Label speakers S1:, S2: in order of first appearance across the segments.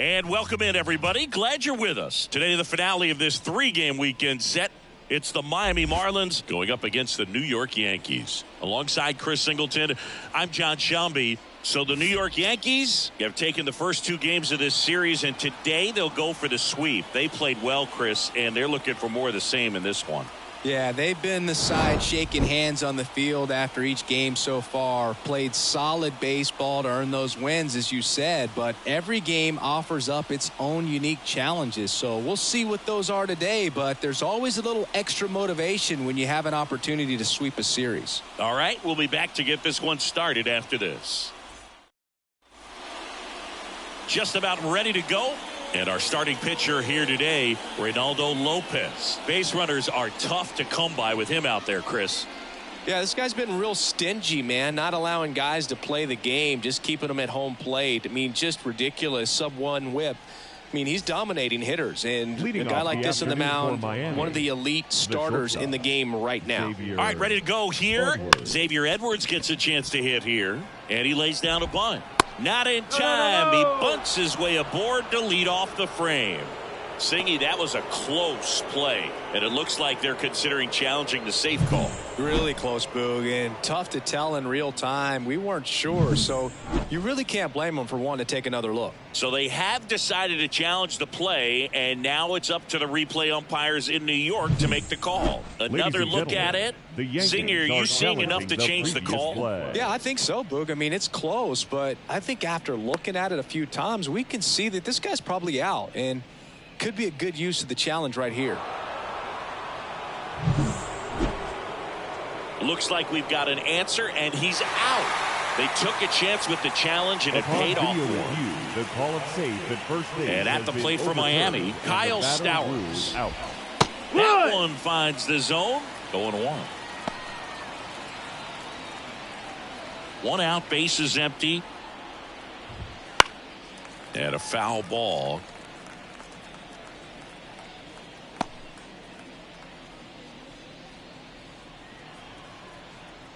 S1: And welcome in, everybody. Glad you're with us. Today, the finale of this three-game weekend set. It's the Miami Marlins going up against the New York Yankees. Alongside Chris Singleton, I'm John Shambi. So the New York Yankees have taken the first two games of this series, and today they'll go for the sweep. They played well, Chris, and they're looking for more of the same in this one.
S2: Yeah, they've been the side shaking hands on the field after each game so far. Played solid baseball to earn those wins, as you said, but every game offers up its own unique challenges. So we'll see what those are today, but there's always a little extra motivation when you have an opportunity to sweep a series.
S1: All right, we'll be back to get this one started after this. Just about ready to go. And our starting pitcher here today, Reynaldo Lopez. Base runners are tough to come by with him out there, Chris.
S3: Yeah, this guy's been real stingy, man. Not allowing guys to play the game, just keeping them at home plate. I mean, just ridiculous. Sub-1 whip. I mean, he's dominating hitters. And a guy like this on the mound, one of the elite starters in the game right now.
S1: All right, ready to go here. Xavier Edwards gets a chance to hit here. And he lays down a bunt. Not in time. He bunts his way aboard to lead off the frame. Singy, that was a close play, and it looks like they're considering challenging the safe call.
S3: Really close, Boog, and tough to tell in real time. We weren't sure, so you really can't blame them for wanting to take another look.
S1: So they have decided to challenge the play, and now it's up to the replay umpires in New York to make the call. Another look at it. Singer, are you seeing enough to change the call?
S3: Yeah, I think so, Boog. I mean, it's close, but I think after looking at it a few times, we can see that this guy's probably out, and could be a good use of the challenge right here.
S1: Looks like we've got an answer, and he's out. They took a chance with the challenge, and it paid off for him.
S4: The call of safe at first base.
S1: And at the plate for Miami, Kyle Stowers. That one finds the zone. Going one. One out, base is empty. And a foul ball.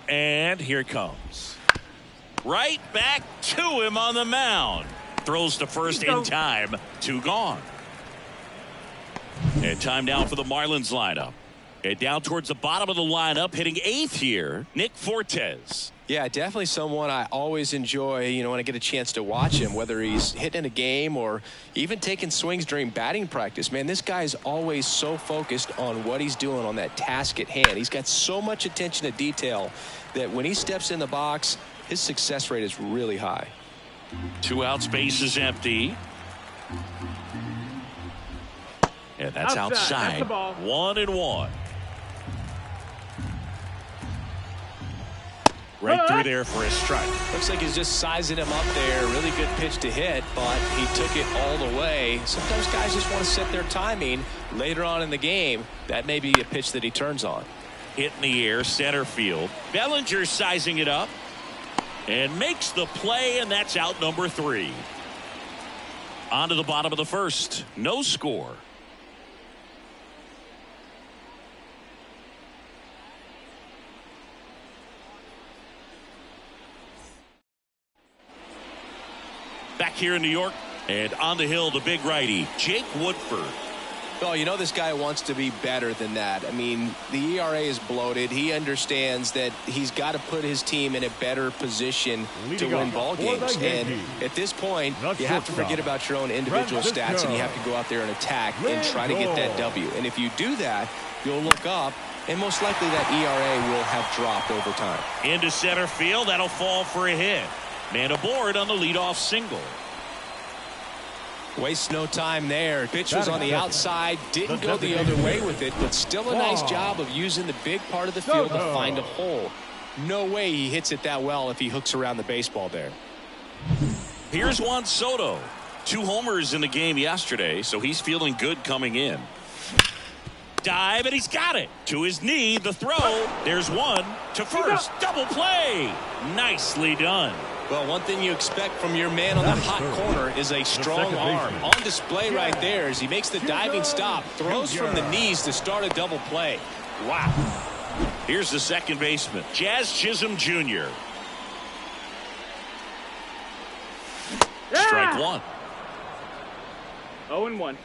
S1: And here it comes. Right back to him on the mound. Throws to first in time. Two gone. And time now for the Marlins lineup. And down towards the bottom of the lineup, hitting eighth here, Nick Fortes.
S3: Yeah, definitely someone I always enjoy, when I get a chance to watch him, whether he's hitting a game or even taking swings during batting practice. Man, this guy's always so focused on what he's doing on that task at hand. He's got so much attention to detail that when he steps in the box, his success rate is really high.
S1: Two outs, base is empty. And that's outside. 1-1. Right through there for a strike.
S3: Looks like he's just sizing him up there. Really good pitch to hit, but he took it all the way. Sometimes guys just want to set their timing later on in the game. That may be a pitch that he turns on.
S1: Hit in the air, center field. Bellinger sizing it up and makes the play, and that's out number 3. On to the bottom of the first. No score. Back here in New York, and on the hill, the big righty, Jake Woodford.
S3: Well, this guy wants to be better than that. I mean, the ERA is bloated. He understands that he's got to put his team in a better position to win ball games. And at this point, you have to forget about your own individual stats, and you have to go out there and attack and try to get that W. And if you do that, you'll look up, and most likely that ERA will have dropped over time.
S1: Into center field, that'll fall for a hit. Man aboard on the leadoff single.
S3: Wastes no time there. Pitch was on the outside, didn't go the other way with it, but still a nice job of using the big part of the field to find a hole. No way he hits it that well if he hooks around the baseball there.
S1: Here's Juan Soto. 2 homers in the game yesterday, so he's feeling good coming in. Dive, and he's got it. To his knee, the throw. There's one to first. Double play. Nicely done.
S3: Well, one thing you expect from your man on the hot corner is a strong arm. On display right there as he makes the diving stop. Throws from the knees to start a double play. Wow.
S1: Here's the second baseman, Jazz Chisholm Jr. Strike one.
S5: 0-1.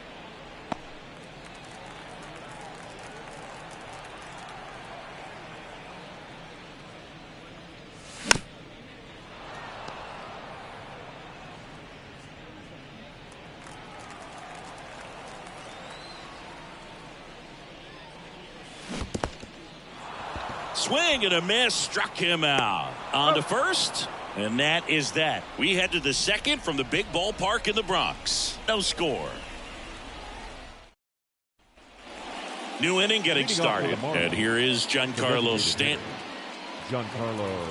S1: Swing and a miss, struck him out. On to first, and that is that. We head to the second from the big ballpark in the Bronx. No score. New inning getting started, and here is Giancarlo Stanton.
S4: Giancarlo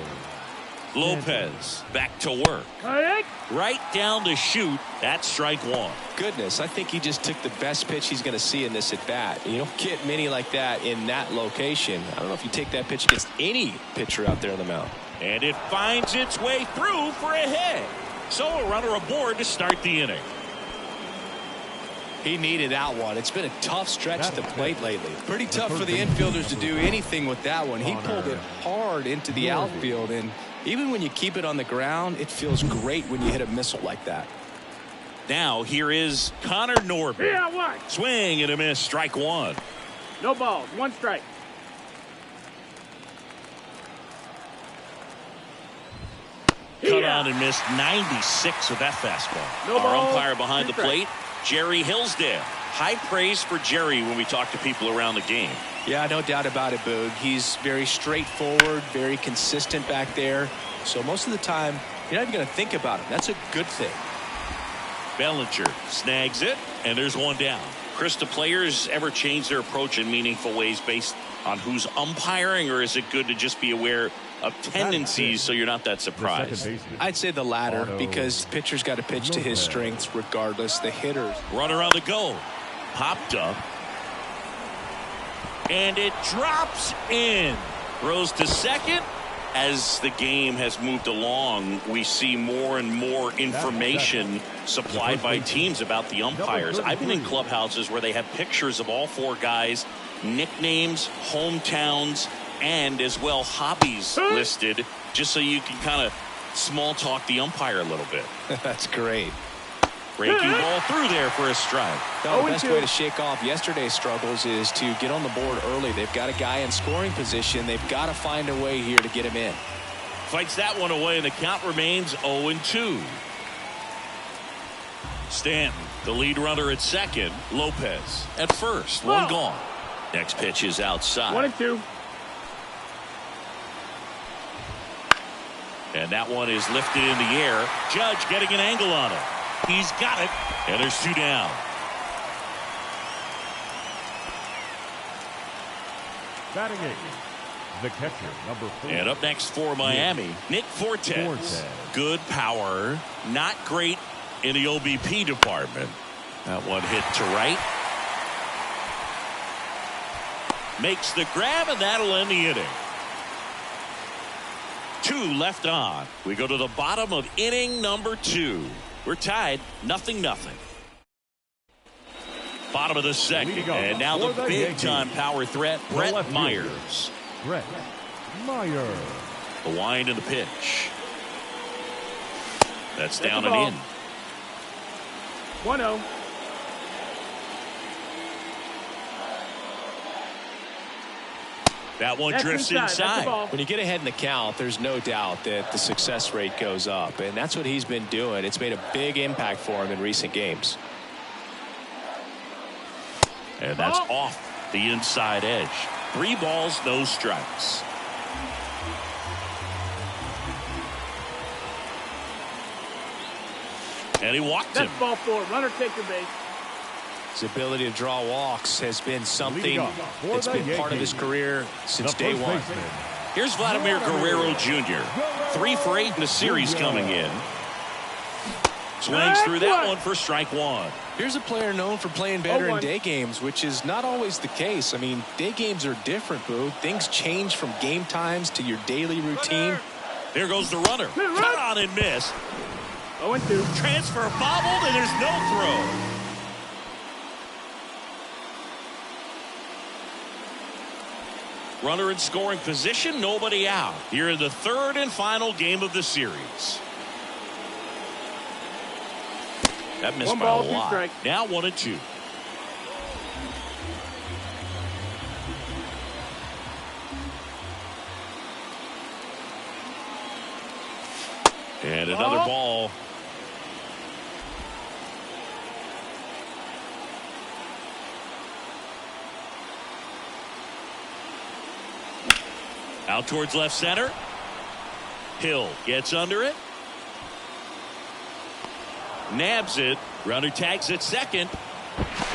S1: Lopez back to work. Right down the chute. That's strike one.
S3: Goodness, I think he just took the best pitch he's going to see in this at bat. You don't get many like that in that location. I don't know if you take that pitch against any pitcher out there on the mound.
S1: And it finds its way through for a hit. So a runner aboard to start the inning.
S2: He needed that one. It's been a tough stretch at the plate lately. Pretty tough for the infielders to do anything with that one. He pulled it hard into the outfield, and even when you keep it on the ground, it feels great when you hit a missile like that.
S1: Now here is Connor Norby.
S5: Yeah, what?
S1: Swing and a miss, strike one.
S5: No balls, 1 strike.
S1: Cut on and missed 96 with that fastball.
S5: No
S1: Our
S5: ball,
S1: umpire behind the
S5: 2 strikes.
S1: plate, Jerry Hillsdale. High praise for Jerry when we talk to people around the game.
S2: Yeah, no doubt about it, Boog. He's very straightforward, very consistent back there. So most of the time, you're not even going to think about him. That's a good thing.
S1: Bellinger snags it, and there's one down. Chris, do players ever change their approach in meaningful ways based on who's umpiring, or is it good to just be aware of tendencies so you're not that surprised?
S2: I'd say the latter, because the pitcher's got to pitch to his strengths regardless. The hitters.
S1: Runner on the go. Popped up. And it drops in. Throws to second. As the game has moved along, we see more and more information supplied by teams about the umpires. I've been in clubhouses where they have pictures of all 4 guys, nicknames, hometowns, and as well hobbies listed, just so you can kind of small talk the umpire a little bit.
S2: That's great.
S1: Breaking ball through there for a strike.
S2: No, the best way to shake off yesterday's struggles is to get on the board early. They've got a guy in scoring position. They've got to find a way here to get him in.
S1: Fights that one away, and the count remains 0-2. Stanton, the lead runner at second. Lopez at first. One gone. Next pitch is outside.
S5: 1-2.
S1: And that one is lifted in the air. Judge getting an angle on it. He's got it. And there's 2 down.
S4: batting eighth, the catcher, number 4.
S1: And up next for Miami, Nick Fortes. Good power, not great in the OBP department. That one hit to right. Makes the grab, and that'll end the inning. 2 left on. We go to the bottom of inning number 2. We're tied 0-0. Bottom of the second, and now the big-time power threat, Brett Myers.
S4: Brett Myers.
S1: The wind and the pitch. That's down and in.
S5: 1-0.
S1: That one drifts inside.
S2: When you get ahead in the count, there's no doubt that the success rate goes up, and that's what he's been doing. It's made a big impact for him in recent games.
S1: And that's off the inside edge. 3 balls, no strikes. And he walked him.
S5: That's ball 4. Runner take the base.
S2: His ability to draw walks has been something that's been part of his career since day one.
S1: Here's Vladimir Guerrero Jr. 3 for 8 in the series coming in. Swings through that one for strike 1.
S2: Here's a player known for playing better in day games, which is not always the case. I mean, day games are different, Boo. Things change from game times to your daily routine.
S1: There goes the runner. Cut on and miss.
S5: 0-2.
S1: Transfer bobbled, and there's no throw. Runner in scoring position, nobody out. Here in the 3rd and final game of the series. That missed
S5: One
S1: by
S5: ball,
S1: a
S5: two
S1: lot.
S5: strikes.
S1: Now 1-2. And another ball. Out towards left center. Hill gets under it. Nabs it. Runner tags at second.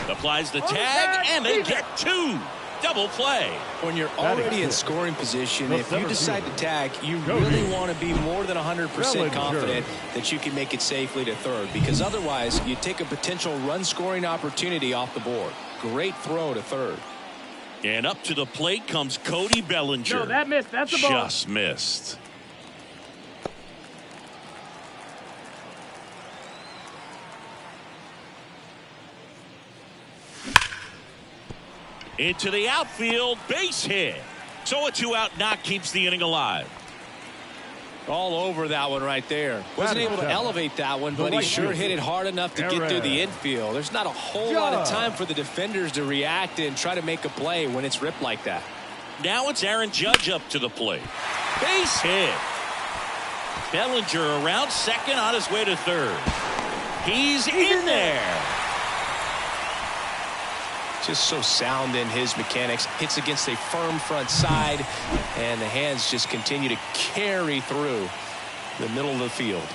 S1: Applies the tag, and they get two. Double play.
S2: When you're already in scoring position, if you decide to tag, you really want to be more than 100% confident that you can make it safely to third, because otherwise you take a potential run scoring opportunity off the board. Great throw to third.
S1: And up to the plate comes Cody Bellinger.
S5: No, that missed. That's a ball.
S1: Just missed. Into the outfield, base hit. So a 2-out knock keeps the inning alive.
S2: All over that one right there. Wasn't able to elevate that one, but he sure hit it hard enough to get through the infield. There's not a whole lot of time for the defenders to react and try to make a play when it's ripped like that.
S1: Now it's Aaron Judge up to the plate. Base hit. Bellinger around second on his way to third. He's in there.
S2: Just so sound in his mechanics. Hits against a firm front side, and the hands just continue to carry through the middle of the field.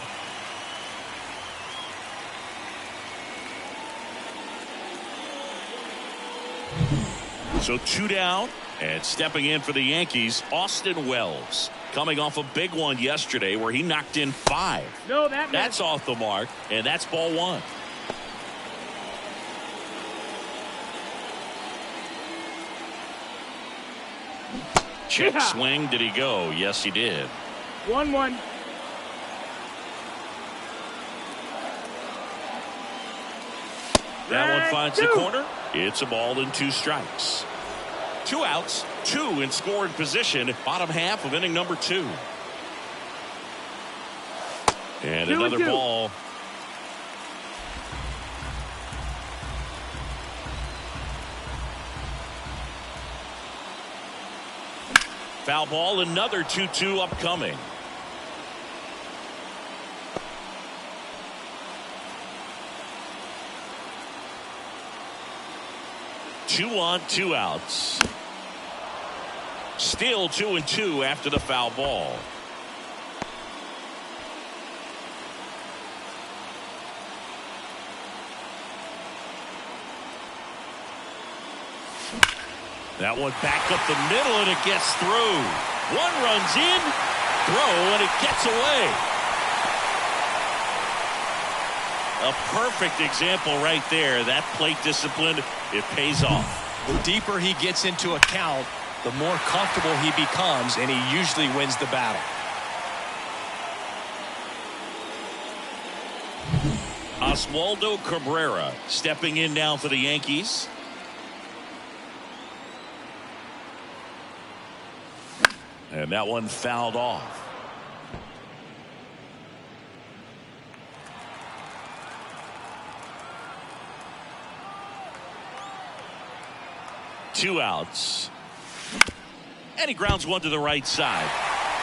S1: So 2 down, and stepping in for the Yankees, Austin Wells, coming off a big one yesterday where he knocked in 5.
S5: No,
S1: that's off the mark, and that's ball 1. Check swing. Did he go? Yes, he did.
S5: 1-1.
S1: That one finds the corner. It's a ball and 2 strikes. 2 outs, 2 in scoring position. Bottom half of inning number 2. And another ball. Foul ball, another 2-2 upcoming. Two on, 2 outs. Still 2-2 after the foul ball. That one back up the middle, and it gets through. One runs in, throw, and it gets away. A perfect example right there. That plate discipline, it pays off.
S2: The deeper he gets into a count, the more comfortable he becomes, and he usually wins the battle.
S1: Oswaldo Cabrera stepping in now for the Yankees. And that one fouled off. Two outs. And he grounds one to the right side.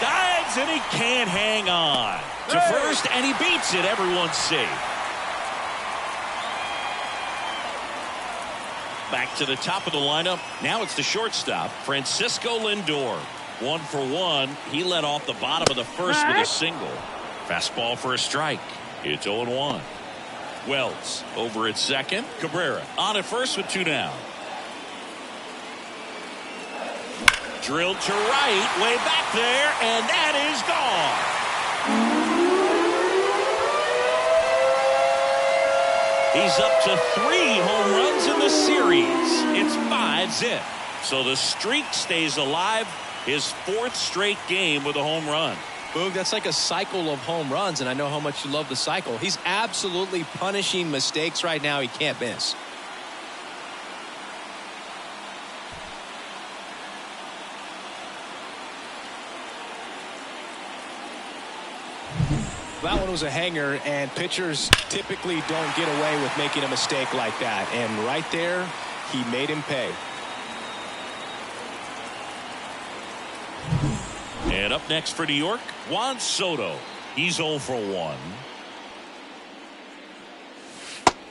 S1: Dives, and he can't hang on. To first, and he beats it. Everyone's safe. Back to the top of the lineup. Now it's the shortstop, Francisco Lindor. 1 for 1. He led off the bottom of the first with a single. Fastball for a strike. It's 0-1. Wells over at second. Cabrera on at first with 2 down. Drilled to right, way back there, and that is gone. He's up to 3 home runs in the series. It's 5-zip. So the streak stays alive. His 4th straight game with a home run.
S2: Boog, that's like a cycle of home runs, and I know how much you love the cycle. He's absolutely punishing mistakes right now he can't miss.
S3: That one was a hanger, and pitchers typically don't get away with making a mistake like that. And right there, he made him pay.
S1: And up next for New York, Juan Soto. He's 0 for 1.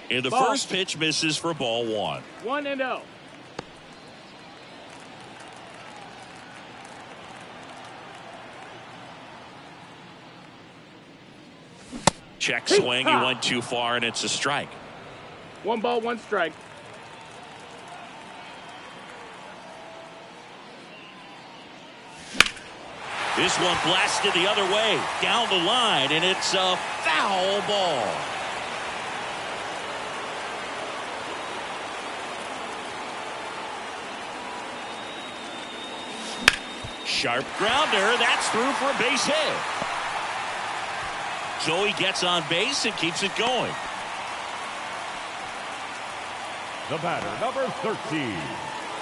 S1: And the first pitch misses for ball 1.
S5: 1-0.
S1: Check swing. He went too far, and it's a strike.
S5: 1 ball, 1 strike.
S1: This one blasted the other way down the line, and it's a foul ball. Sharp grounder. That's through for a base hit. So he gets on base and keeps it going.
S4: The batter, number 13.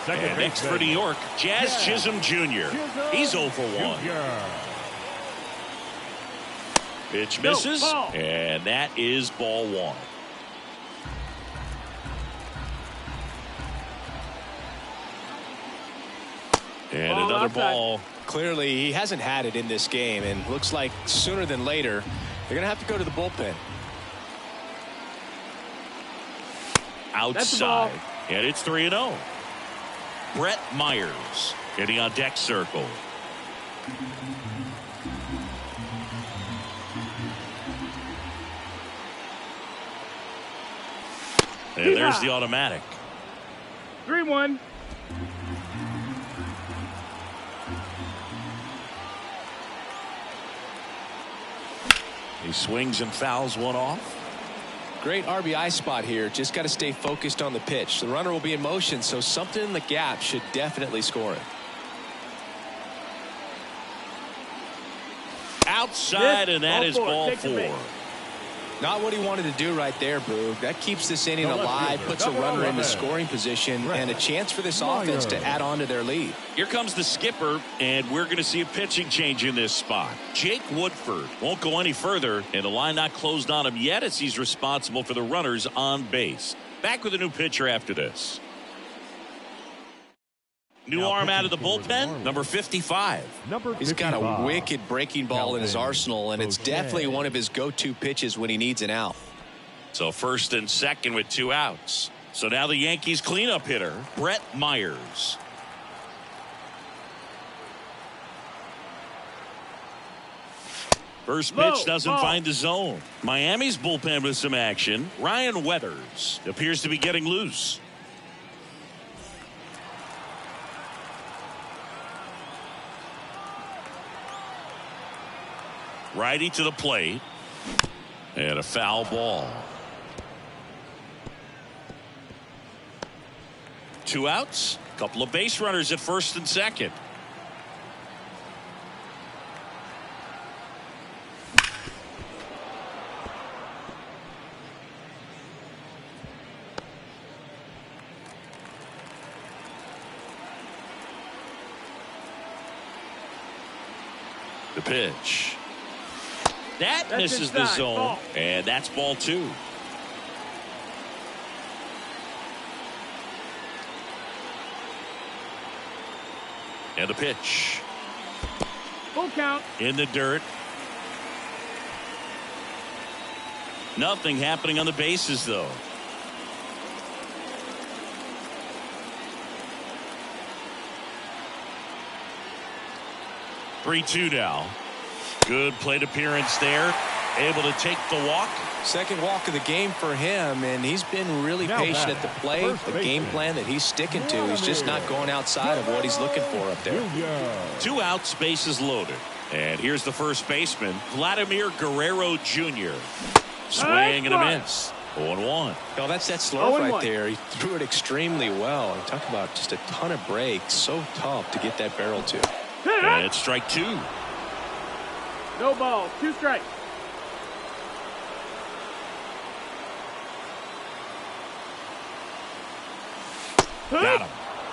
S1: And next for New York, Jazz Chisholm Jr. He's 0 for 1. Pitch misses, and that is ball 1. And another ball.
S3: Clearly, he hasn't had it in this game, and looks like sooner than later, they're going to have to go to the bullpen.
S1: Outside, and it's 3-0. Brett Myers getting on deck circle. And there's the automatic.
S5: 3-1.
S1: He swings and fouls one off.
S3: Great RBI spot here. Just got to stay focused on the pitch. The runner will be in motion, so something in the gap should definitely score it.
S1: Outside, and that is ball 4.
S3: Not what he wanted to do right there, Boog. That keeps this inning alive, puts a runner in the scoring position, and a chance for this offense to add on to their lead.
S1: Here comes the skipper, and we're going to see a pitching change in this spot. Jake Woodford won't go any further, and the line not closed on him yet as he's responsible for the runners on base. Back with a new pitcher after this. New arm out of the bullpen, number 55.
S3: He's got a wicked breaking ball in his arsenal, and it's definitely one of his go-to pitches when he needs an out.
S1: So first and second with 2 outs. So now the Yankees cleanup hitter, Brett Myers. First pitch doesn't find the zone. Miami's bullpen with some action. Ryan Weathers appears to be getting loose. Righty to the plate. And a foul ball. 2 outs. Couple of base runners at first and second. The pitch. That misses the zone, and that's ball 2. And the pitch.
S5: Full count.
S1: In the dirt. Nothing happening on the bases, though. (3-2) now. Good plate appearance there. Able to take the walk.
S3: Second walk of the game for him, and he's been really patient at the plate. The game plan that he's sticking to. He's just not going outside of what he's looking for up there.
S1: 2 outs, bases loaded. And here's the first baseman, Vladimir Guerrero Jr. Swing and a miss. 0-1.
S3: No, that's that slope right there. He threw it extremely well. And talk about just a ton of breaks. So tough to get that barrel to.
S1: And it's strike 2.
S5: No ball, 2 strikes.
S1: Got him.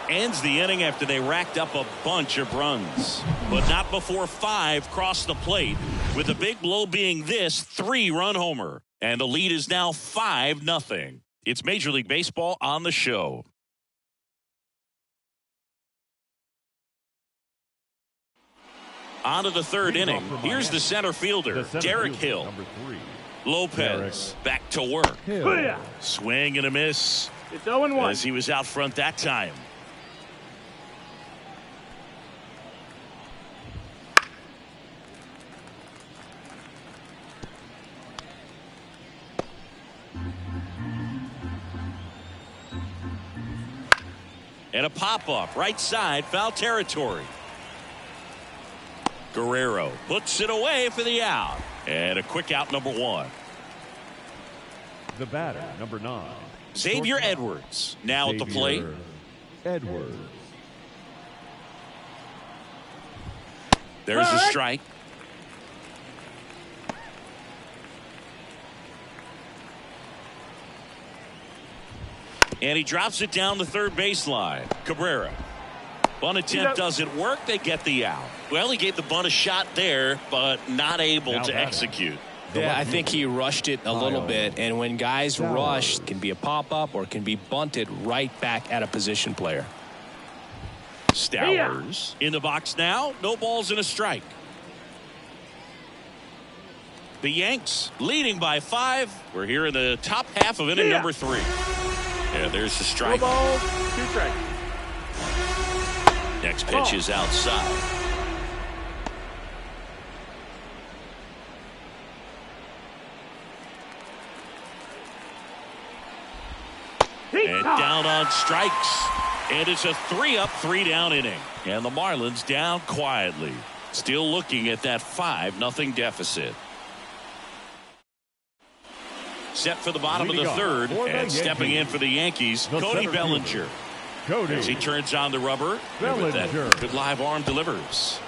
S1: Ends the inning after they racked up a bunch of runs. But not before 5 crossed the plate with the big blow being this 3-run homer. And the lead is now 5-0. It's Major League Baseball on the show. On to the thirird inning. Here's the center fielder, Derek Hill.
S4: Number 3.
S1: Lopez back to work.
S4: Hill.
S1: Swing and a miss.
S5: It's 0-1.
S1: As he was out front that time. And a pop-up, right side, foul territory. Guerrero puts it away for the out. And a quick out, number 1.
S4: The batter, number 9.
S1: Xavier Edwards now at the plate.
S4: Edwards.
S1: There's a strike. And he drops it down the third baseline. Cabrera. Bunt attempt doesn't work. They get the out. Well, he gave the bunt a shot there, but not able to execute.
S2: Yeah, I think he rushed it a little bit. And when guys rush, it can be a pop-up or it can be bunted right back at a position player.
S1: Stowers in the box now. No balls and a strike. The Yanks leading by 5. We're here in the top half of inning number 3. Yeah, there's the strike.
S5: 2 balls, 2 strikes.
S1: Next pitch is outside. And down on strikes. And it's a 3-up, 3-down inning. And the Marlins down quietly. Still looking at that 5-0 deficit. Set for the bottom of the third. And stepping in for the Yankees, Cody Bellinger. As he turns on the rubber. With that good live arm delivers.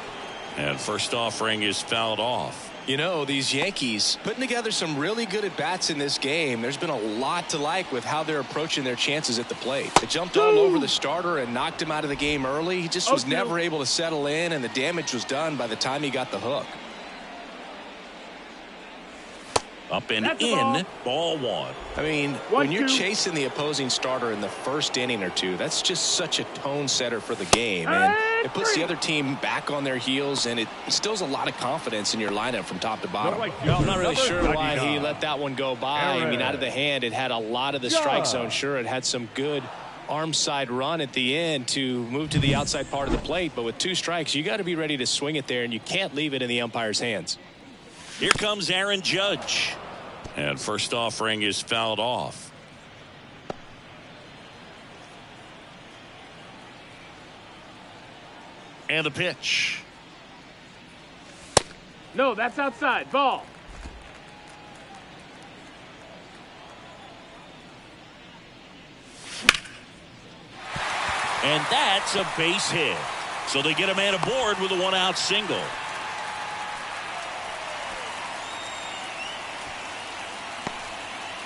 S1: And first offering is fouled off.
S2: You know, these Yankees putting together some really good at-bats in this game. There's been a lot to like with how they're approaching their chances at the plate. They jumped all over the starter and knocked him out of the game early. He just was never able to settle in, and the damage was done by the time he got the hook.
S1: Up and in, ball 1.
S2: I mean, when you're chasing the opposing starter in the first inning or two, that's just such a tone setter for the game. And it puts the other team back on their heels, and it instills a lot of confidence in your lineup from top to bottom.
S5: Well,
S2: I'm not really sure why he let that one go by. I mean, out of the hand, it had a lot of the strike zone. Sure, it had some good arm side run at the end to move to the outside part of the plate. But with 2 strikes, you got to be ready to swing it there, and you can't leave it in the umpire's hands.
S1: Here comes Aaron Judge. And first offering is fouled off. And the pitch.
S5: No, that's outside. Ball.
S1: And that's a base hit. So they get a man aboard with a 1-out single.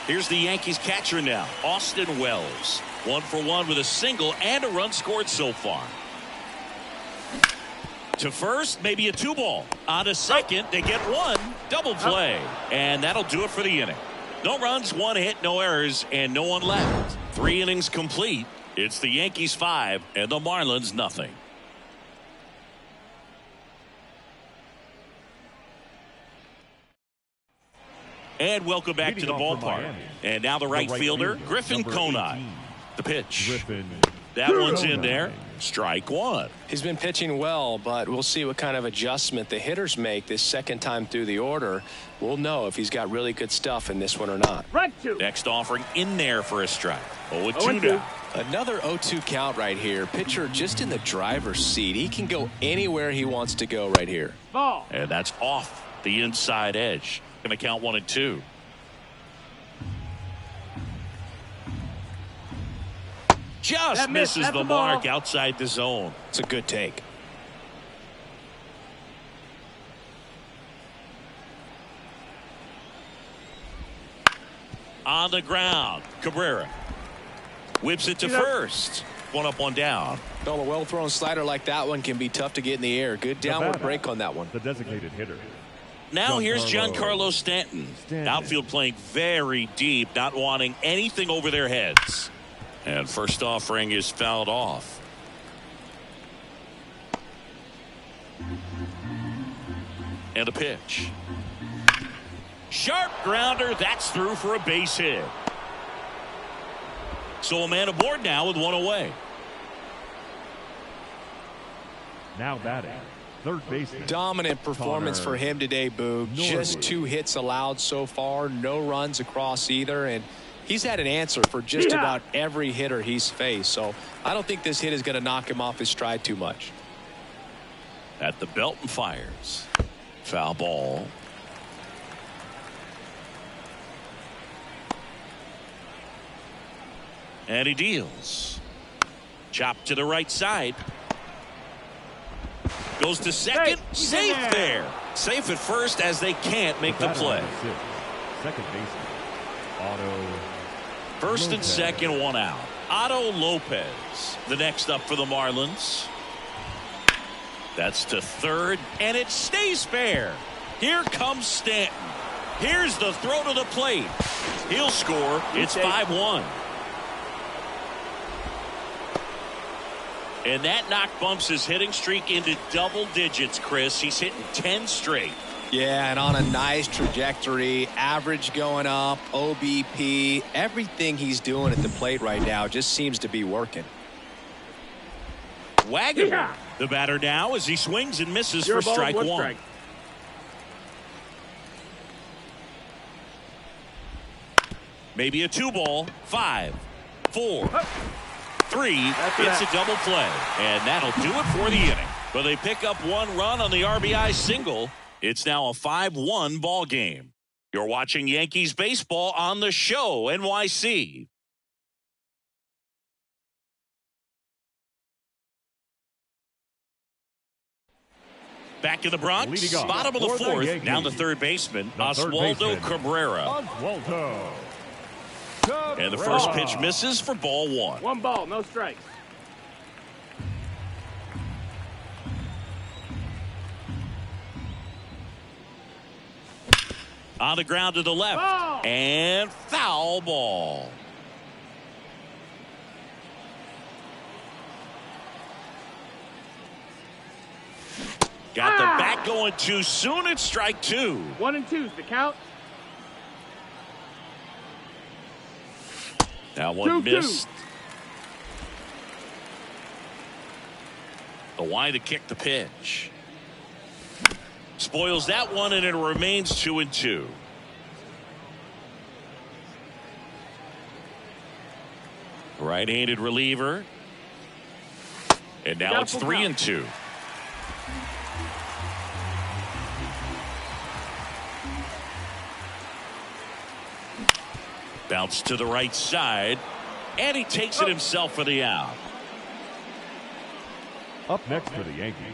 S1: Here's the Yankees catcher now, Austin Wells. 1 for 1 with a single and a run scored so far. To first, maybe a 2-ball. On to second, they get 1. Double play. And that'll do it for the inning. No runs, 1 hit, no errors, and no one left. 3 innings complete. It's the Yankees 5 and the Marlins nothing. And welcome back to the ballpark. And now the right fielder, Griffin Conine. The pitch. That one's in there. Strike 1.
S2: He's been pitching well, but we'll see what kind of adjustment the hitters make this second time through the order. We'll know if he's got really good stuff in this one or not.
S1: Next offering in there for a strike. 0-2 down.
S2: Another 0-2 count right here. Pitcher just in the driver's seat. He can go anywhere he wants to go right here.
S5: Ball.
S1: And that's off the inside edge. Going to count 1 and 2. Just misses the mark outside the zone.
S2: It's a good take.
S1: On the ground, Cabrera whips it to first. 1 up, 1 down.
S2: Well, a well-thrown slider like that one can be tough to get in the air. Good downward break on that one.
S4: The designated hitter,
S1: Now here's Giancarlo Stanton. Outfield playing very deep, not wanting anything over their heads. And first offering is fouled off. And a pitch. Sharp grounder. That's through for a base hit. So a man aboard now with one away.
S4: Now batting, third baseman.
S3: Dominant performance for him today, Boog. Just 2 hits allowed so far. No runs across either. And he's had an answer for just about every hitter he's faced. So I don't think this hit is going to knock him off his stride too much.
S1: At the belt and fires. Foul ball. And he deals. Chop to the right side. Goes to second. Safe there. Safe at first as they can't make the play.
S4: Second baseman, Otto.
S1: First and
S4: Lopez.
S1: second, one out. Otto Lopez, the next up for the Marlins. That's to third, and it stays fair. Here comes Stanton. Here's the throw to the plate. He'll score. It's 5-1. And that knock bumps his hitting streak into double digits, Chris. He's hitting 10 straight.
S2: Yeah, and on a nice trajectory. Average going up, OBP. Everything he's doing at the plate right now just seems to be working.
S1: Wagner, the batter now as he swings and misses for strike one.
S5: Strike.
S1: Maybe a 2-ball. 5, 4, 3. It's a double play. And that'll do it for the inning. But they pick up 1 run on the RBI single. It's now a 5-1 ball game. You're watching Yankees baseball on the show, NYC. Back in the Bronx, bottom of the fourth. Now the third baseman, Oswaldo Cabrera. And the first pitch misses for ball 1.
S5: 1 ball, no strikes.
S1: On the ground to the left.
S5: Ball.
S1: And foul ball. Got the bat going too soon. It's strike 2.
S5: 1 and 2's the count.
S1: Now one
S5: 2-2.
S1: missed. The wide to kick the pitch. Spoils that one, and it remains 2-2. Right-handed reliever. And now it's 3-2. Bounce to the right side, and he takes it himself for the out.
S4: Up next for the Yankees,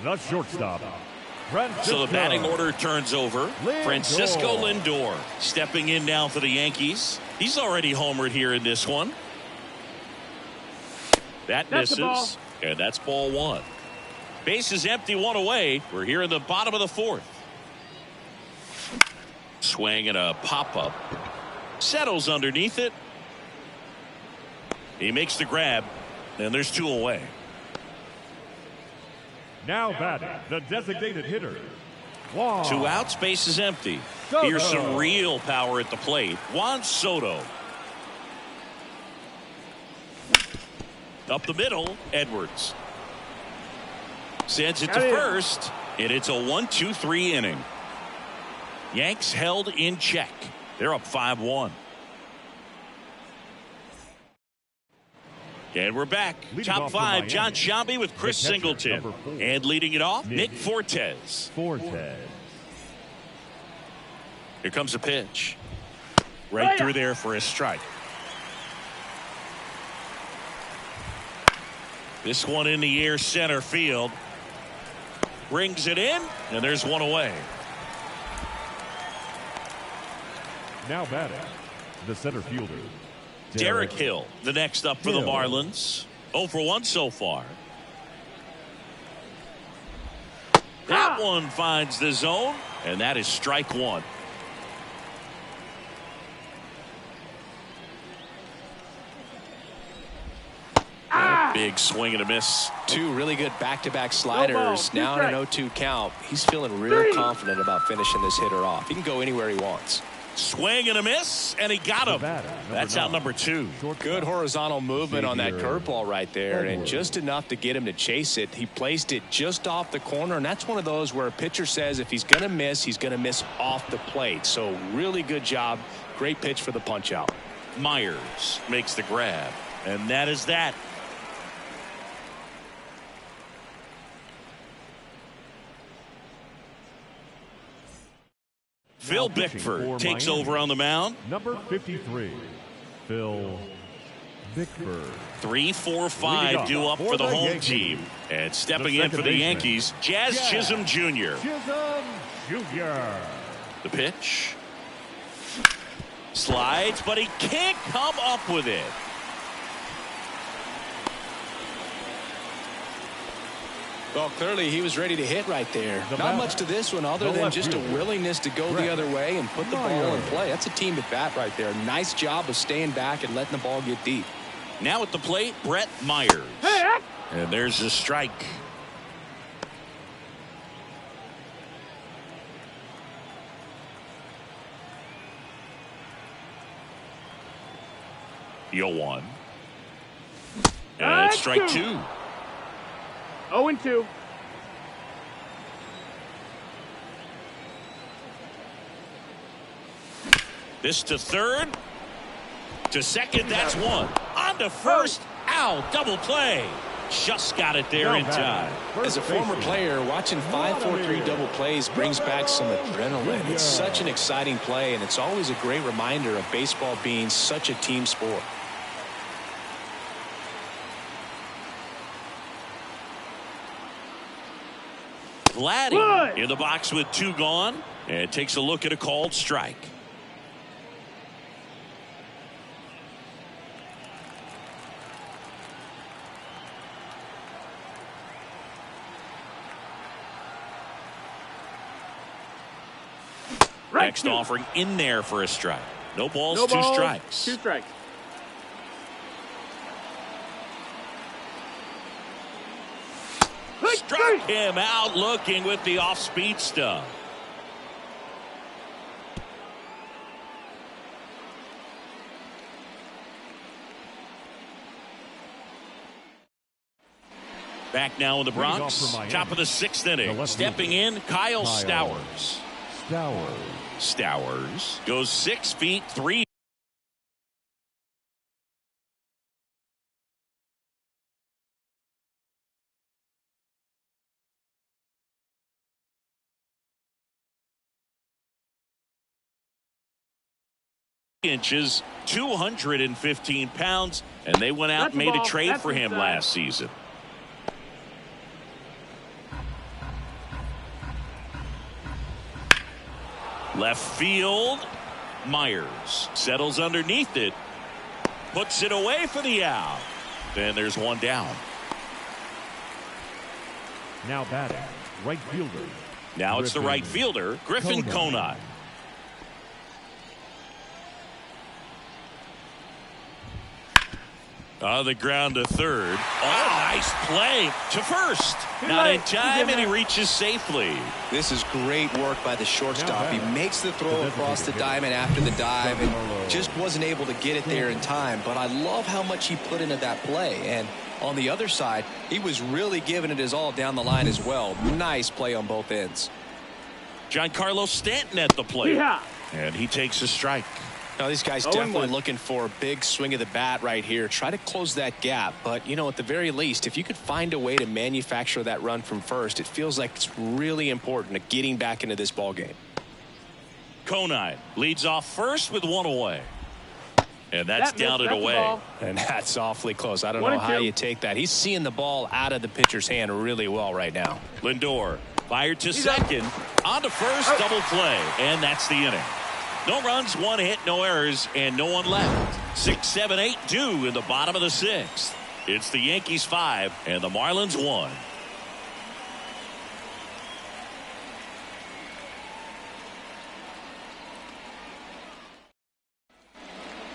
S4: the shortstop.
S1: So the batting order turns over.
S4: Lindor.
S1: Francisco Lindor stepping in now for the Yankees. He's already homered here in this one. That
S5: That's the ball.
S1: misses, and that's ball 1. Base is empty, 1 away. We're here in the bottom of the fourth. Swing and a pop-up. Settles underneath it. He makes the grab, and there's 2 away.
S4: Now batting, the designated hitter. Juan
S1: 2 outs, base is empty.
S4: Soto.
S1: Here's some real power at the plate. Juan Soto. Up the middle, Edwards. Sends it to first, and it's a 1-2-3 inning. Yanks held in check. They're up 5-1. And we're back.
S4: Leading
S1: Top
S4: off for
S1: 5,
S4: Miami,
S1: John Sciambi with Chris
S4: the catcher,
S1: Singleton.
S4: number 4.
S1: And leading it off, Nick Fortes. Here comes a pitch. Right through there for a strike. This one in the air, center field. Brings it in, and there's 1 away.
S4: Now batting, the center fielder.
S1: Derek Hill, the next up for the
S4: Hill.
S1: Marlins. 0 for 1 so far. That one finds the zone, And that is strike one. Big swing and a miss.
S3: Two really good back-to-back sliders. Now in an 0-2 count. He's feeling real confident about finishing this hitter off. He can go anywhere he wants.
S1: Swing and a miss, and he got him. That's out number two.
S3: Good horizontal movement on that curveball right there, and just enough to get him to chase it. He placed it just off the corner, and that's one of those where a pitcher says if he's going to miss, he's going to miss off the plate. So really good job. Great pitch for the punch out.
S1: Myers makes the grab, and that is that. Phil Bickford takes over on the mound.
S4: Number 53, Phil Bickford.
S1: 3-4-5 due up for the home team. And stepping in for the Yankees, Jazz Chisholm Jr.
S4: Chisholm Jr.
S1: The pitch. Slides, but he can't come up with it.
S3: Well, clearly he was ready to hit right there. Not much to this one other than just a willingness to go the other way and put the ball in play. That's a team at bat right there. Nice job of staying back and letting the ball get deep.
S1: Now at the plate, Brett Myers. And there's a strike. The 0-1. And it's strike two.
S5: 0-2.
S1: This to third. To second, that's one. On to first. Ow, double play. Just got it there in time.
S3: As a former player, watching 5-4-3 double plays brings back some adrenaline. It's such an exciting play, and it's always a great reminder of baseball being such a team sport.
S1: Vladdy in the box with two gone, and takes a look at a called strike. Next offering in there for a strike. No balls, two strikes.
S5: Two strikes.
S1: Struck him out looking with the off-speed stuff. Back now in the Bronx. Top of the sixth inning. Stepping in, Kyle Stowers. Stowers goes 6 feet 3. Inches, 215 pounds, and they went out and made a trade for him last season. Left field, Myers settles underneath it, puts it away for the out. Then there's one down.
S4: Now batting, right fielder.
S1: Now it's the right fielder, Griffin Conine. On the ground to third. Oh, nice play to first. Not in time, and he reaches safely.
S2: This is great work by the shortstop. He makes the throw across the diamond after the dive and just wasn't able to get it there in time. But I love how much he put into that play. And on the other side, he was really giving it his all down the line as well. Nice play on both ends.
S1: Giancarlo Stanton at the plate. And he takes a strike.
S3: Now, these guys definitely looking for a big swing of the bat right here. Try to close that gap. But, you know, at the very least, if you could find a way to manufacture that run from first, it feels like it's really important to getting back into this ball game.
S1: Conine leads off first with one away. And that's down and away.
S3: And that's awfully close. I don't know how you take that. He's seeing the ball out of the pitcher's hand really well right now.
S1: Lindor fired to second. On to first, double play. And that's the inning. No runs, one hit, no errors, and no one left. 6, 7, 8 due in the bottom of the sixth. It's the Yankees 5 and the Marlins 1.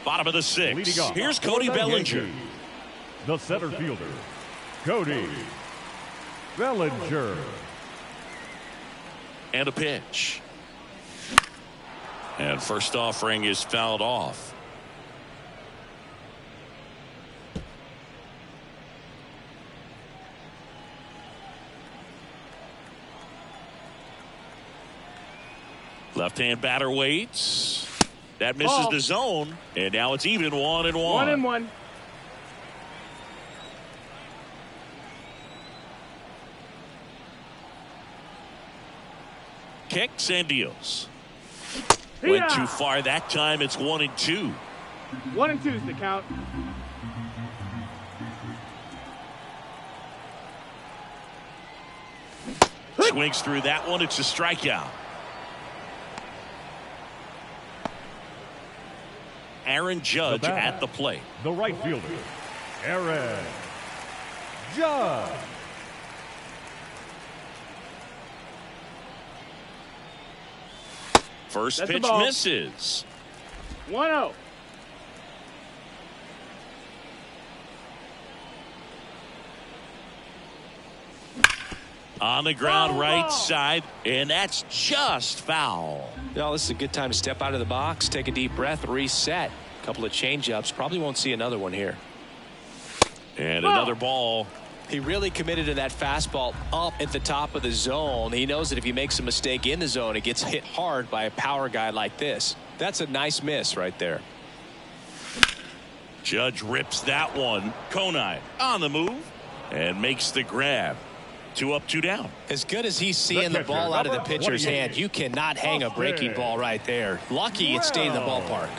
S1: Bottom of the sixth.
S4: Leading off
S1: Here's
S4: for
S1: Cody
S4: the
S1: Bellinger.
S4: Yankees, the center fielder, Cody Bellinger.
S1: And a pitch. And first offering is fouled off. Left-hand batter waits. That misses the zone, and now it's even 1-1.
S5: 1-1.
S1: Kicks and deals. Went too far that time. It's 1-2.
S5: 1-2's the count.
S1: Swings through that one. It's a strikeout. Aaron Judge at the plate.
S4: The right fielder, Aaron Judge.
S1: First
S5: That's
S1: pitch misses.
S5: 1-0.
S1: On the ground, right side, and that's just foul.
S3: Well, this is a good time to step out of the box, take a deep breath, reset. A couple of change-ups. Probably won't see another one here.
S1: And another ball.
S3: He really committed to that fastball up at the top of the zone. He knows that if he makes a mistake in the zone, it gets hit hard by a power guy like this. That's a nice miss right there.
S1: Judge rips that one. Conine on the move and makes the grab. 2 up, 2 down.
S3: As good as he's seeing the ball out of the pitcher's hand, you cannot hang a breaking ball right there. Lucky it stayed in the ballpark.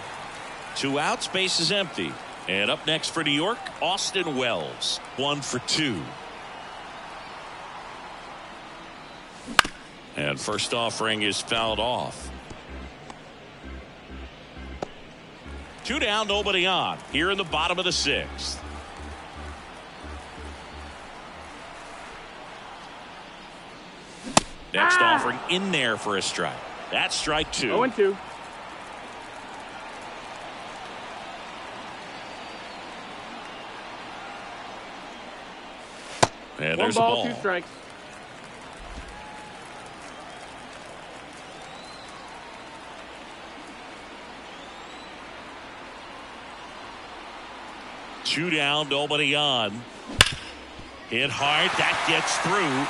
S1: 2 outs, base is empty. And up next for New York, Austin Wells. 1 for 2. And first offering is fouled off. 2 down, nobody on. Here in the bottom of the 6th. Next offering in there for a strike. That's strike 2.
S5: 0-2.
S1: And
S5: 1
S1: there's
S5: ball,
S1: a ball.
S5: 2 strikes.
S1: Two down, nobody on. Hit hard, that gets through.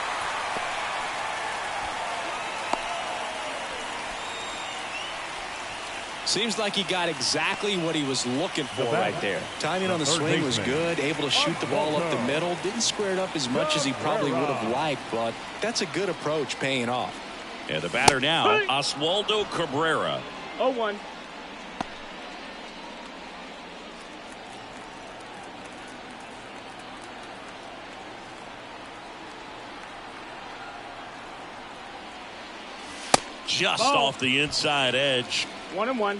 S3: Seems like he got exactly what he was looking for right there. Timing on the swing was good, able to shoot the ball up the middle. Didn't square it up as much as he probably would have liked, but that's a good approach, paying off.
S1: And the batter now, Oswaldo Cabrera.
S5: 0-1.
S1: Just off the inside edge.
S5: 1-1.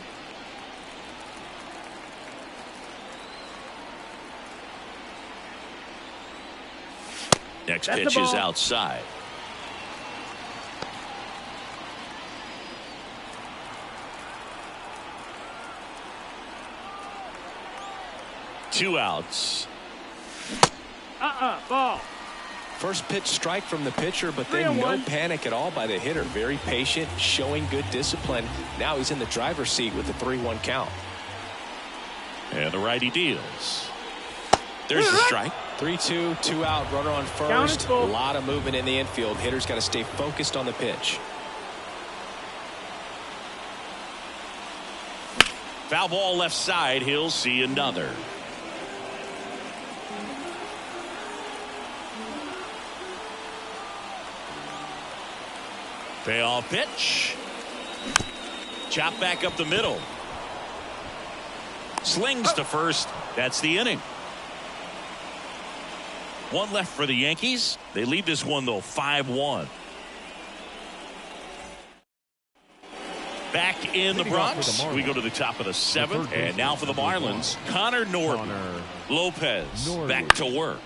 S1: Next
S5: That's
S1: pitch
S5: the
S1: is
S5: ball.
S1: outside. Two outs.
S5: Ball.
S3: First pitch strike from the pitcher, but then no
S5: 3-1.
S3: panic at all by the hitter. Very patient, showing good discipline. Now he's in the driver's seat with the 3-1 count.
S1: And the righty deals. There's the strike.
S3: 3-2, 2 out, runner on
S5: Count is
S3: first. A
S5: full.
S3: lot of movement in the infield. Hitter's got to stay focused on the pitch.
S1: Foul ball left side. He'll see another. Payoff pitch. Chop back up the middle. Slings to first. That's the inning. 1 left for the Yankees. They lead this one, though, 5-1. Back in the Bronx, we go to the top of the 7th. And now for the Marlins, Connor Norton. Lopez back to work.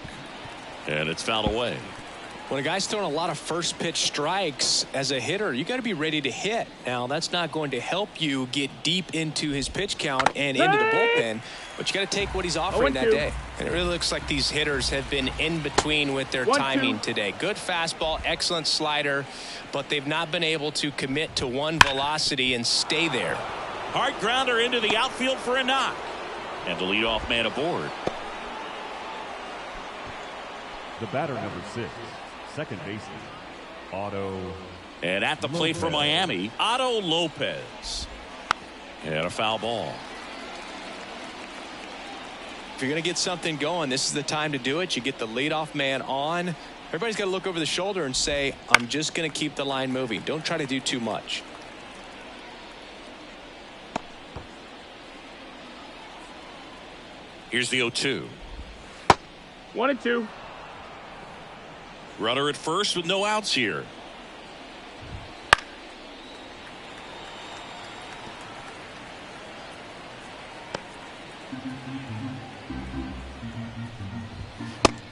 S1: And it's fouled away.
S2: When a guy's throwing a lot of first pitch strikes as a hitter, you got to be ready to hit. Now, that's not going to help you get deep into his pitch count and into the bullpen, but you got to take what he's offering that day.
S3: And it really looks like these hitters have been in between with their timing today. Good fastball, excellent slider, but they've not been able to commit to one velocity and stay there.
S1: Hard grounder into the outfield for a knock. And the leadoff man aboard.
S4: The batter, number 6, second baseman, Otto.
S1: And at the plate for Miami, Otto Lopez. And a foul ball.
S2: If you're going to get something going, this is the time to do it. You get the leadoff man on. Everybody's got to look over the shoulder and say, I'm just going to keep the line moving. Don't try to do too much.
S1: Here's the 0-2.
S5: 1-2.
S1: Runner at first with no outs here.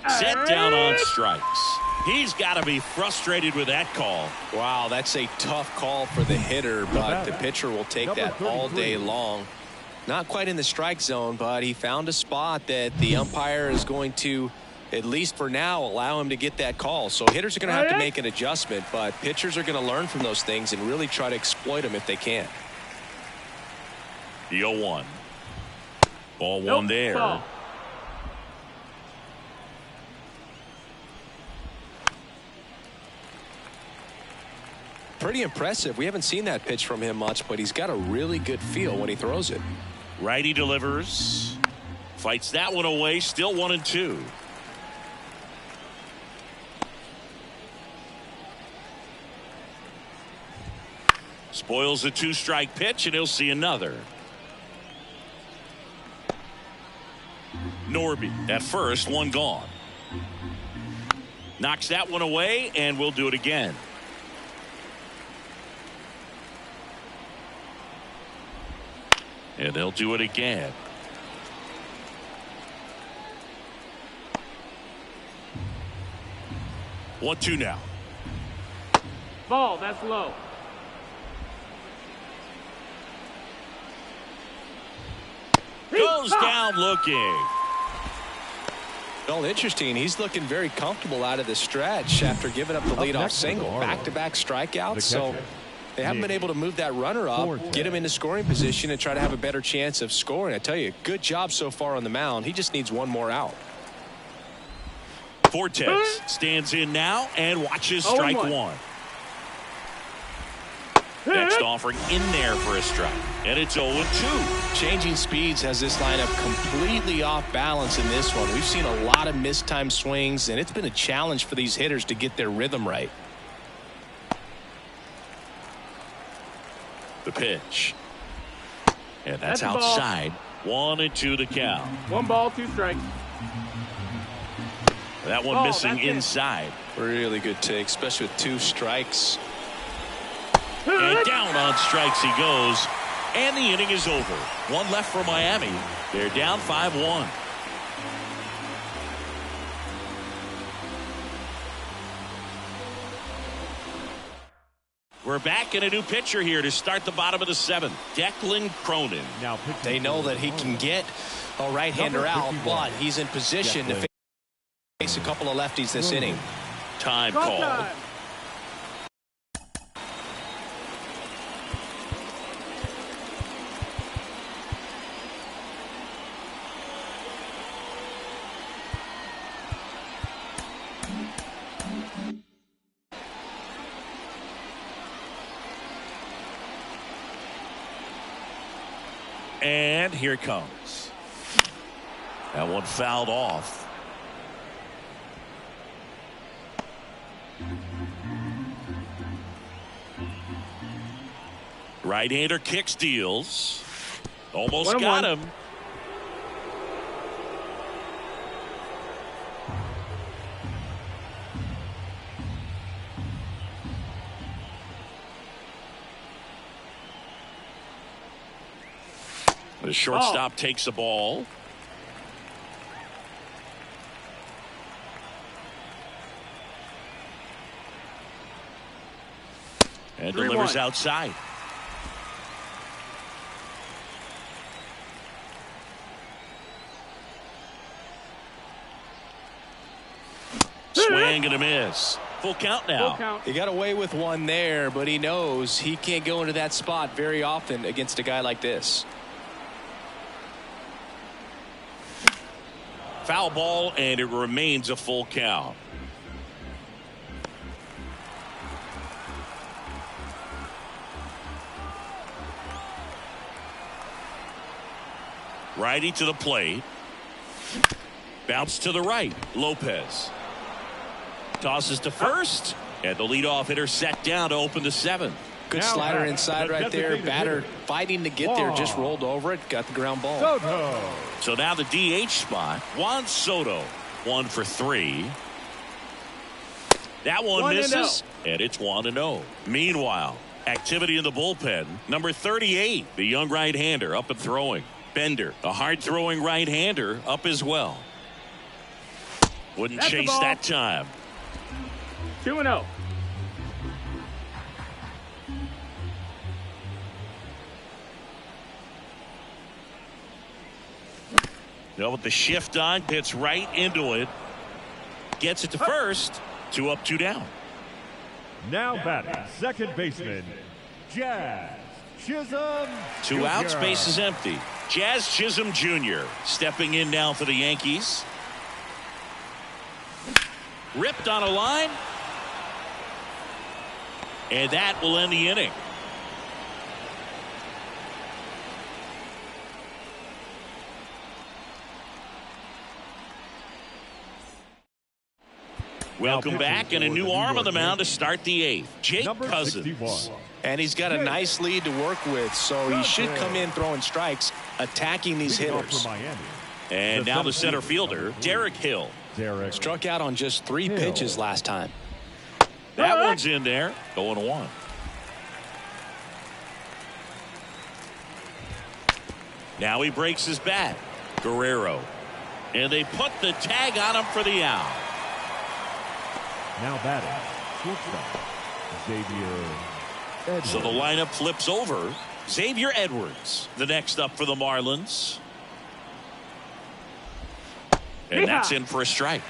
S1: Set down on strikes. He's got to be frustrated with that call.
S2: Wow, that's a tough call for the hitter, but the pitcher will take that all day long. Not quite in the strike zone, but he found a spot that the umpire is going to, at least for now, allow him to get that call. So hitters are going to have to make an adjustment, but pitchers are going to learn from those things and really try to exploit them if they can.
S1: The 0-1. Ball one there.
S5: Ball.
S2: Pretty impressive. We haven't seen that pitch from him much, but he's got a really good feel when he throws it.
S1: Righty delivers. Fights that one away. Still 1-2. Spoils the 2-strike pitch, and he'll see another. Norby at first, one gone. Knocks that one away, and we'll do it again. And they'll do it again. One, two now.
S5: Ball, that's low.
S1: Goes down looking.
S2: Well, interesting. He's looking very comfortable out of the stretch after giving up the leadoff single. Back-to-back strikeouts. So they haven't been able to move that runner up, get him into scoring position, and try to have a better chance of scoring. I tell you, good job so far on the mound. He just needs one more out.
S1: Fortes stands in now and watches strike one. Next offering in there for a strike. And it's 0-2.
S2: Changing speeds has this lineup completely off balance in this one. We've seen a lot of mistimed swings, and it's been a challenge for these hitters to get their rhythm right.
S1: The pitch. And that's outside. 1-2 the count.
S5: 1 ball, 2 strikes.
S1: That one missing inside.
S2: Really good take, especially with 2 strikes.
S1: And down on strikes he goes. And the inning is over. One left for Miami. They're down 5-1. We're back in a new pitcher here to start the bottom of the 7th. Declan Cronin.
S4: Now
S2: they know that he can get a right-hander out, but he's in position to face a couple of lefties this inning.
S1: Time called. And here it comes. That one fouled off. Right-hander kick steals. Almost got him. The shortstop takes the ball. And delivers outside. Swing and a miss. Full count now.
S5: Full count.
S3: He got away with one there, but he knows he can't go into that spot very often against a guy like this.
S1: Foul ball, and it remains a full count. Righty to the plate. Bounce to the right. Lopez tosses to first, and the leadoff hitter set down to open the seventh.
S3: Good slider inside right there. Batter fighting to get there, just rolled over it, got the ground ball.
S1: So now the DH spot, Juan Soto, 1 for 3. That one misses, and it's 1-0. Meanwhile, activity in the bullpen. Number 38, the young right-hander, up and throwing. Bender, a hard-throwing right-hander, up as well. Wouldn't chase that time.
S5: 2-0.
S1: Now with the shift on, hits right into it. Gets it to first. 2 up, 2 down.
S4: Now batting, second baseman, Jazz Chisholm.
S1: 2 outs,
S4: Jr.
S1: base is empty. Jazz Chisholm Jr. stepping in now for the Yankees. Ripped on a line. And that will end the inning. Welcome back, and a new arm on the mound to start the 8th. Jake Cousins.
S4: 61.
S3: And he's got a nice lead to work with, so he should come in throwing strikes, attacking these hitters.
S1: And now the center fielder, Derek Hill.
S3: Struck out on just 3 pitches last time.
S1: That one's in there. 0-1. Now he breaks his bat. Guerrero. And they put the tag on him for the out.
S4: Now batting, shortstop, Xavier Edwards.
S1: So the lineup flips over. Xavier Edwards, the next up for the Marlins. And that's in for a strike.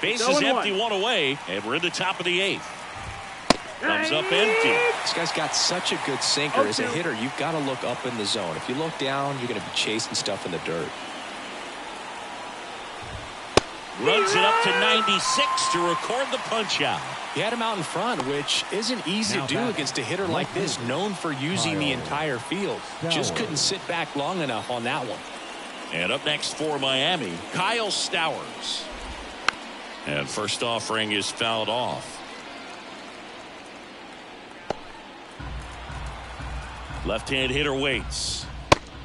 S1: Base is empty, 1 away, and we're in the top of the 8th. Comes up empty.
S3: This guy's got such a good sinker. As a hitter, you've got to look up in the zone. If you look down, you're going to be chasing stuff in the dirt.
S1: Runs it up to 96 to record the punch out.
S3: He had him out in front, which isn't easy to do against a hitter like this, known for using the entire field. Just couldn't sit back long enough on that one.
S1: And up next for Miami, Kyle Stowers. And first offering is fouled off. Left-hand hitter waits.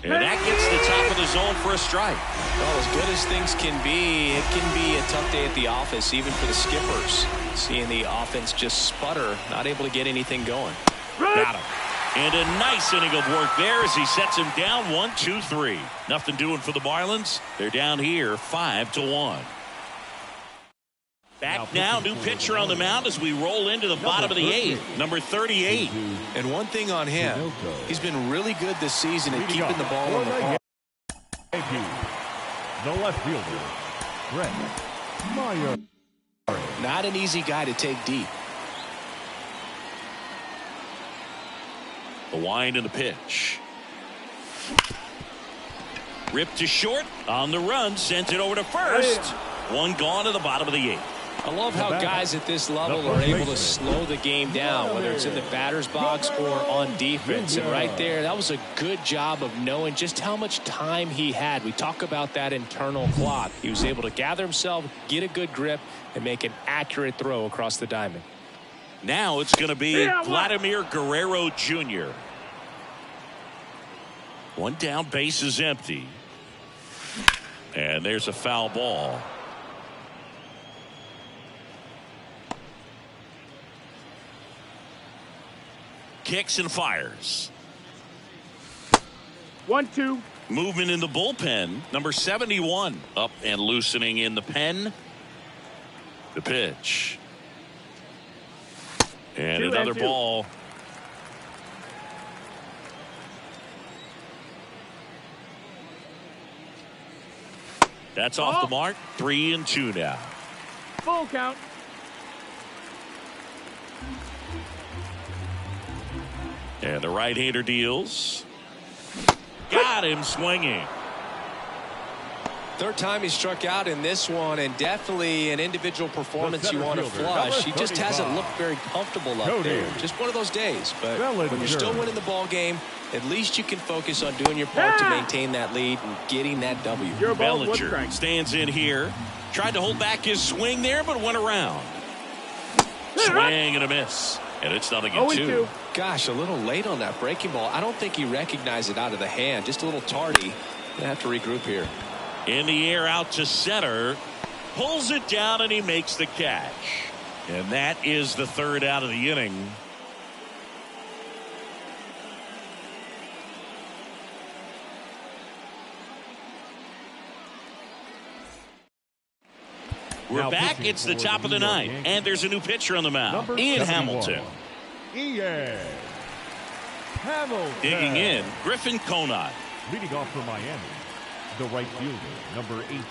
S1: And that gets the top of the zone for a strike.
S3: Well, as good as things can be, it can be a tough day at the office, even for the skippers. Seeing the offense just sputter, not able to get anything going.
S1: Got him. And a nice inning of work there as he sets him down 1-2-3. Nothing doing for the Marlins. They're down here 5-1. Back now, new pitcher on the mound as we roll into the bottom of the 8th. Number 38.
S3: And one thing on him, he's been really good this season at keeping the ball on the ball.
S4: The left fielder, Brett Meyer.
S3: Not an easy guy to take deep.
S1: The wind and the pitch. Ripped to short. On the run. Sent it over to first. One gone to the bottom of the 8th.
S3: I love how guys at this level are able to slow the game down, whether it's in the batter's box or on defense. And right there, that was a good job of knowing just how much time he had. We talk about that internal clock. He was able to gather himself, get a good grip, and make an accurate throw across the diamond.
S1: Now it's going to be Vladimir Guerrero Jr. One down, base is empty. And there's a foul ball. Kicks and fires.
S5: 1-2.
S1: Movement in the bullpen. Number 71 up and loosening in the pen. The pitch. And another ball. That's off the mark. 3-2 now.
S5: Full count.
S1: And the right-hander deals. Got him swinging.
S2: Third time he struck out in this one, and definitely an individual performance you want to flush. He just hasn't looked very comfortable up there. Just one of those days. But when you're still winning the ball game, at least you can focus on doing your part to maintain that lead and getting that W.
S1: Bellinger stands in here. Tried to hold back his swing there, but went around. Swing and a miss. And it's 0-2.
S2: Gosh, a little late on that breaking ball. I don't think he recognized it out of the hand. Just a little tardy. Gonna have to regroup here.
S1: In the air out to center. Pulls it down and he makes the catch. And that is the third out of the inning. We're back. It's the top of the ninth. And there's a new pitcher on the mound. Ian Hamilton.
S4: Ian Hamilton.
S1: Digging in, Griffin Conant.
S4: Leading off for Miami, the right fielder, number 18.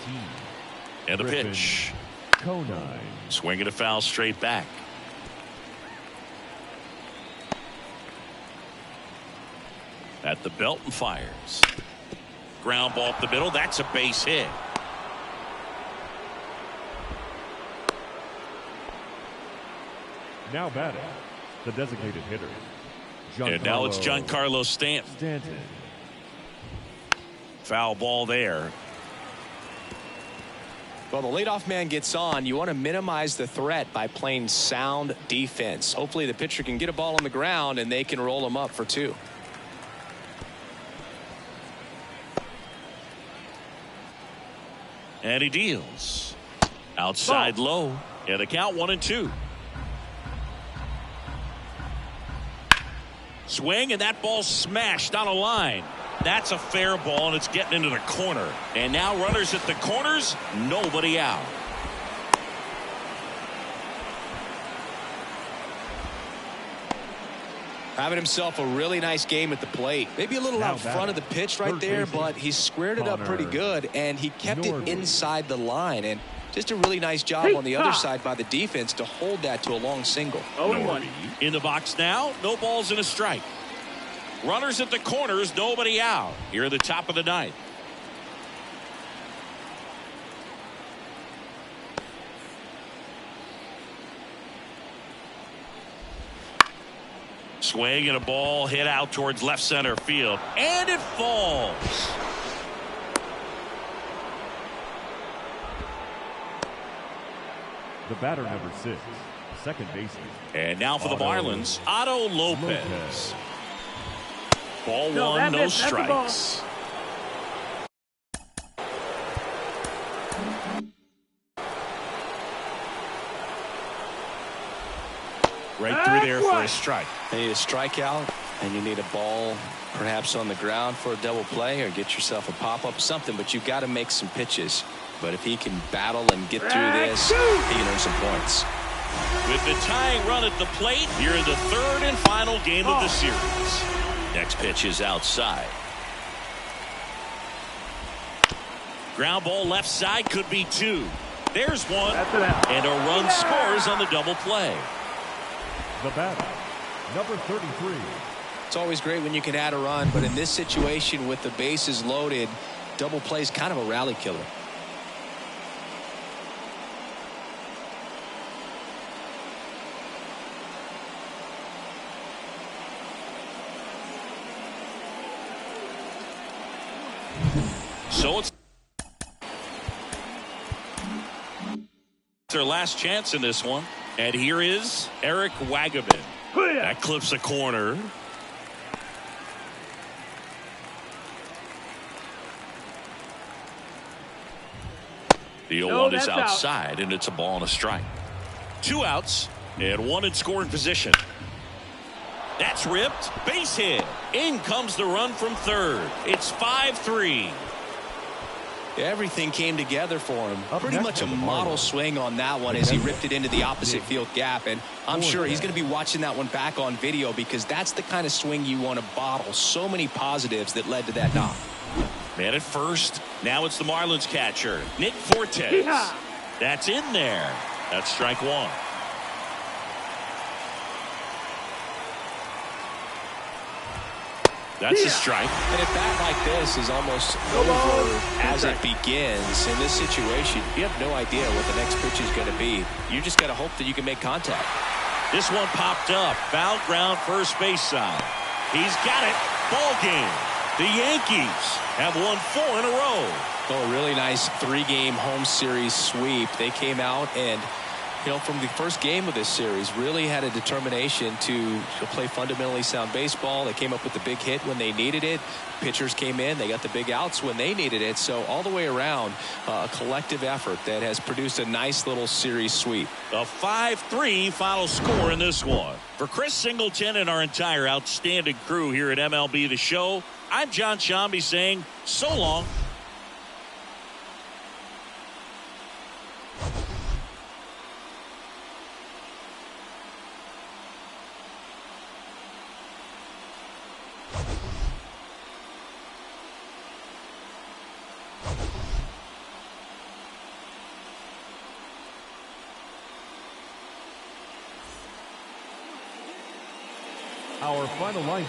S1: And the pitch.
S4: Conant.
S1: Swinging a foul straight back. At the belt and fires. Ground ball up the middle. That's a base hit.
S4: Now batting, the designated hitter.
S1: And now it's Giancarlo Stanton. Foul ball there.
S2: Well, the leadoff man gets on. You want to minimize the threat by playing sound defense. Hopefully the pitcher can get a ball on the ground and they can roll him up for 2.
S1: And he deals. Outside low. And the count 1-2. Swing, and that ball smashed on a line. That's a fair ball, and it's getting into the corner. And now runners at the corners, nobody out.
S2: Having himself a really nice game at the plate. Maybe a little out front of the pitch right there, but he squared it up pretty good, and he kept it inside the line. And just a really nice job on the other side by the defense to hold that to a long single.
S5: 0-1.
S1: In the box now, no balls and a strike. Runners at the corners, nobody out. Here at the top of the ninth. Swing and a ball hit out towards left center field. And it falls.
S4: The batter, number 6, second baseman.
S1: And now for the Marlins, Otto Lopez. Ball one, no strikes. Right through there for a strike.
S2: You need a strikeout, and you need a ball perhaps on the ground for a double play, or get yourself a pop-up, something, but you've got to make some pitches. But if he can battle and get through this, he can earn some points.
S1: With the tying run at the plate, you're in the third and final game of the series. Next pitch is outside. Ground ball left side, could be 2. There's one. And a run scores on the double play.
S4: The batter, number 33.
S2: It's always great when you can add a run, but in this situation with the bases loaded, double play is kind of a rally killer.
S1: So it's their last chance in this one. And here is Eric Wagaman. That clips a corner. The 0-1 is outside, and it's a ball and a strike. 2 outs, and 1 in scoring position. That's ripped. Base hit. In comes the run from third. It's 5-3.
S2: Everything came together for him.
S4: Up
S2: Pretty
S4: next
S2: much a
S4: on the
S2: model
S4: Marlins,
S2: swing on that one as he ripped it into the opposite field gap. And I'm sure he's going to be watching that one back on video because that's the kind of swing you want to bottle. So many positives that led to that knock.
S1: Man at first. Now it's the Marlins catcher, Nick Fortes. That's in there. That's strike one. That's a strike.
S2: And a bat like this is almost over as it begins. In this situation, you have no idea what the next pitch is going to be. You just got to hope that you can make contact.
S1: This one popped up. Foul ground, first base side. He's got it. Ball game. The Yankees have won 4 in a row.
S2: Oh, a really nice 3-game home series sweep. They came out and, from the first game of this series, really had a determination to play fundamentally sound baseball. They came up with the big hit when they needed it. Pitchers came in. They got the big outs when they needed it. So all the way around, a collective effort that has produced a nice little series sweep.
S1: A 5-3 final score in this one. For Chris Singleton and our entire outstanding crew here at MLB The Show, I'm John Shambi saying so long.
S4: Our final line